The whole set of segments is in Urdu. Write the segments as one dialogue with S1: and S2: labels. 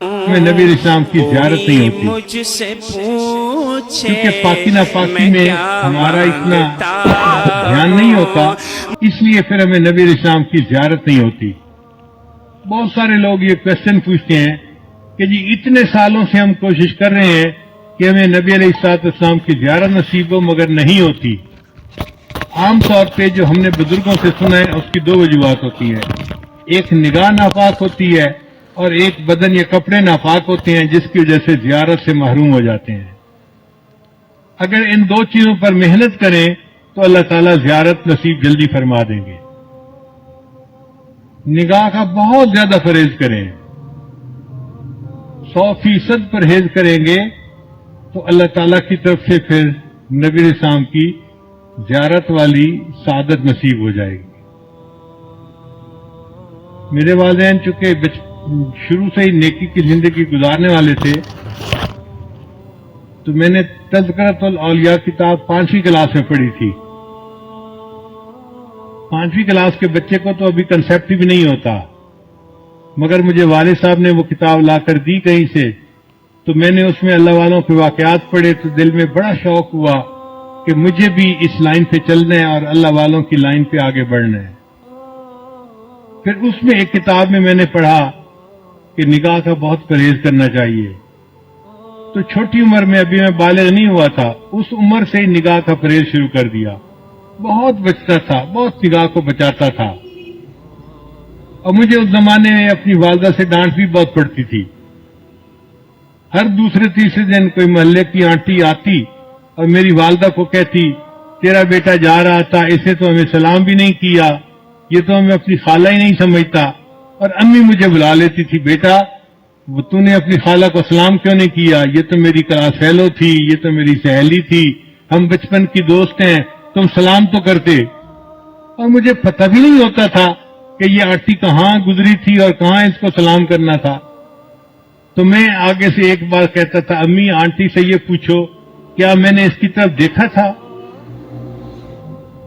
S1: میں نبی اسلام کی زیارت نہیں ہوتی، کیونکہ پاکی ناپاکی میں ہمارا اتنا دھیان نہیں ہوتا، اس لیے پھر ہمیں نبی اسلام کی زیارت نہیں ہوتی۔ بہت سارے لوگ یہ کوشچن پوچھتے ہیں کہ جی اتنے سالوں سے ہم کوشش کر رہے ہیں کہ ہمیں نبی علیہ الصلوۃ والسلام کی زیارت نصیب ہو مگر نہیں ہوتی۔ عام طور پہ جو ہم نے بزرگوں سے سنا ہے اس کی دو وجوہات ہوتی ہیں، ایک نگاہ ناپاک ہوتی ہے اور ایک بدن یا کپڑے ناپاک ہوتے ہیں جس کی وجہ سے زیارت سے محروم ہو جاتے ہیں۔ اگر ان دو چیزوں پر محنت کریں تو اللہ تعالیٰ زیارت نصیب جلدی فرما دیں گے۔ نگاہ کا بہت زیادہ پرہیز کریں، 100% پرہیز کریں گے تو اللہ تعالیٰ کی طرف سے پھر نبی اسلام کی زیارت والی سعادت نصیب ہو جائے گی۔ میرے والدین چونکہ شروع سے ہی نیکی کی زندگی گزارنے والے تھے تو میں نے تذکرۃ الاولیاء کتاب 5ویں کلاس میں پڑھی تھی۔ 5ویں کلاس کے بچے کو تو ابھی کنسیپٹ بھی نہیں ہوتا، مگر مجھے والد صاحب نے وہ کتاب لا کر دی کہیں سے، تو میں نے اس میں اللہ والوں کے واقعات پڑھے تو دل میں بڑا شوق ہوا کہ مجھے بھی اس لائن پہ چلنا ہے اور اللہ والوں کی لائن پہ آگے بڑھنا ہے۔ پھر اس میں ایک کتاب میں نے پڑھا کہ نگاہ کا بہت پرہیز کرنا چاہیے، تو چھوٹی عمر میں ابھی میں بالغ نہیں ہوا تھا، اس عمر سے ہی نگاہ کا پرہیز شروع کر دیا، بہت بچتا تھا، بہت نگاہ کو بچاتا تھا۔ اور مجھے اس زمانے میں اپنی والدہ سے ڈانٹ بھی بہت پڑتی تھی۔ ہر دوسرے تیسرے دن کوئی محلے کی آنٹی آتی اور میری والدہ کو کہتی تیرا بیٹا جا رہا تھا، اسے تو ہمیں سلام بھی نہیں کیا، یہ تو ہمیں اپنی خالہ ہی نہیں سمجھتا۔ اور امی مجھے بلا لیتی تھی، بیٹا تو نے اپنی خالہ کو سلام کیوں نہیں کیا، یہ تو میری کلاس فیلو تھی، یہ تو میری سہیلی تھی، ہم بچپن کی دوست ہیں، تم سلام تو کرتے۔ اور مجھے پتہ بھی نہیں ہوتا تھا کہ یہ آنٹی کہاں گزری تھی اور کہاں اس کو سلام کرنا تھا۔ تو میں آگے سے ایک بار کہتا تھا، امی آنٹی سے یہ پوچھو کیا میں نے اس کی طرف دیکھا تھا؟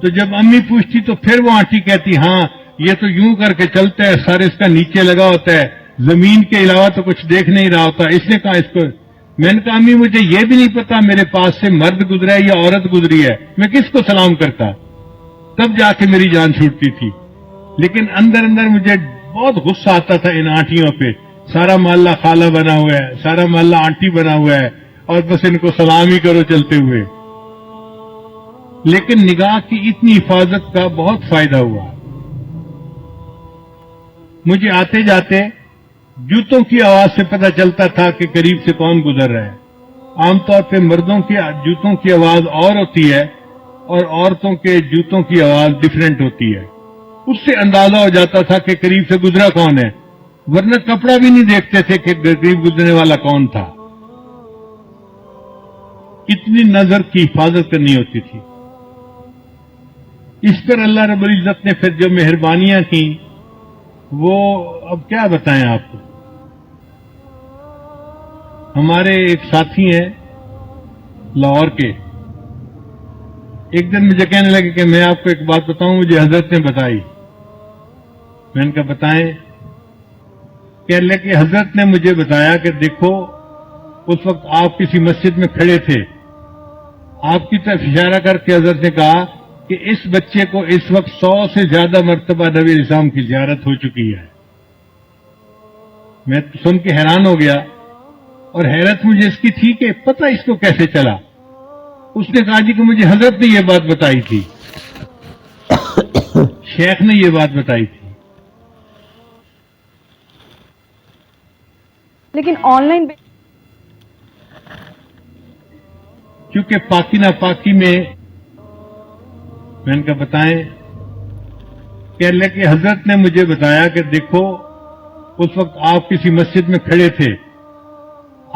S1: تو جب امی پوچھتی تو پھر وہ آنٹی کہتی ہاں یہ تو یوں کر کے چلتا ہے، سر اس کا نیچے لگا ہوتا ہے، زمین کے علاوہ تو کچھ دیکھ نہیں رہا ہوتا، اس نے کہا اس کو۔ میں نے کہا امی مجھے یہ بھی نہیں پتا میرے پاس سے مرد گزرا ہے یا عورت گزری ہے، میں کس کو سلام کرتا؟ تب جا کے میری جان چھوٹتی تھی۔ لیکن اندر اندر مجھے بہت غصہ آتا تھا ان آنٹیوں پہ، سارا محلہ خالہ بنا ہوا ہے، سارا محلہ آنٹی بنا ہوا ہے اور بس ان کو سلام ہی کرو چلتے ہوئے۔ لیکن نگاہ کی اتنی حفاظت کا بہت فائدہ ہوا۔ مجھے آتے جاتے جوتوں کی آواز سے پتہ چلتا تھا کہ قریب سے کون گزر رہا ہے۔ عام طور پہ مردوں کی جوتوں کی آواز اور ہوتی ہے اور عورتوں کے جوتوں کی آواز ڈیفرنٹ ہوتی ہے، اس سے اندازہ ہو جاتا تھا کہ قریب سے گزرا کون ہے، ورنہ کپڑا بھی نہیں دیکھتے تھے کہ قریب گزرنے والا کون تھا۔ اتنی نظر کی حفاظت کرنی ہوتی تھی۔ اس پر اللہ رب العزت نے پھر جو مہربانیاں کی وہ اب کیا بتائیں آپ کو۔ ہمارے ایک ساتھی ہیں لاہور کے، ایک دن مجھے کہنے لگے کہ میں آپ کو ایک بات بتاؤں، مجھے حضرت نے بتائی۔ میں نے کہا بتائیں۔ کہنے لگے کہ حضرت نے مجھے بتایا کہ دیکھو اس وقت آپ کسی مسجد میں کھڑے تھے، آپ کی طرف اشارہ کر کے حضرت نے کہا کہ اس بچے کو اس وقت 100 سے زیادہ مرتبہ نبی اسلام کی زیارت ہو چکی ہے۔ میں سن کے حیران ہو گیا، اور حیرت مجھے اس کی تھی کہ پتہ اس کو کیسے چلا۔ اس نے کہا جی کہ مجھے حضرت نے یہ بات بتائی تھی، شیخ نے یہ بات بتائی تھی۔
S2: لیکن آن لائن
S1: کیونکہ پاکی ناپاکی میں نے کہا بتائیں۔ کہنے لگے کہ حضرت نے مجھے بتایا کہ دیکھو اس وقت آپ کسی مسجد میں کھڑے تھے،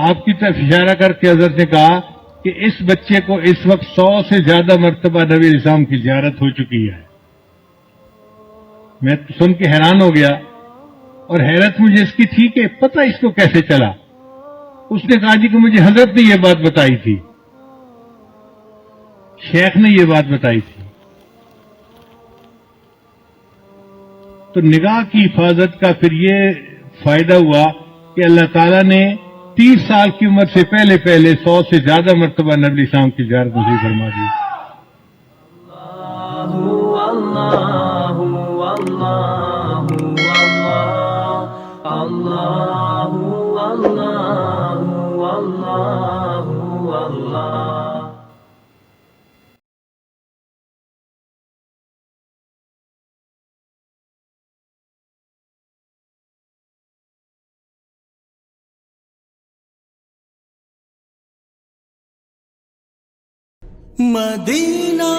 S1: آپ کی طرف اشارہ کر کے حضرت نے کہا کہ اس بچے کو اس وقت 100 سے زیادہ مرتبہ نبی اسلام کی زیارت ہو چکی ہے۔ میں سن کے حیران ہو گیا، اور حیرت مجھے اس کی تھی کہ پتہ اس کو کیسے چلا۔ اس نے کہا جی کہ مجھے حضرت نے یہ بات بتائی تھی، شیخ نے یہ بات بتائی تھی۔ تو نگاہ کی حفاظت کا پھر یہ فائدہ ہوا کہ اللہ تعالیٰ نے 30 سال کی عمر سے پہلے 100 سے زیادہ مرتبہ نبی اسلام کی زیارت نصیب فرما دی.
S2: مدینہ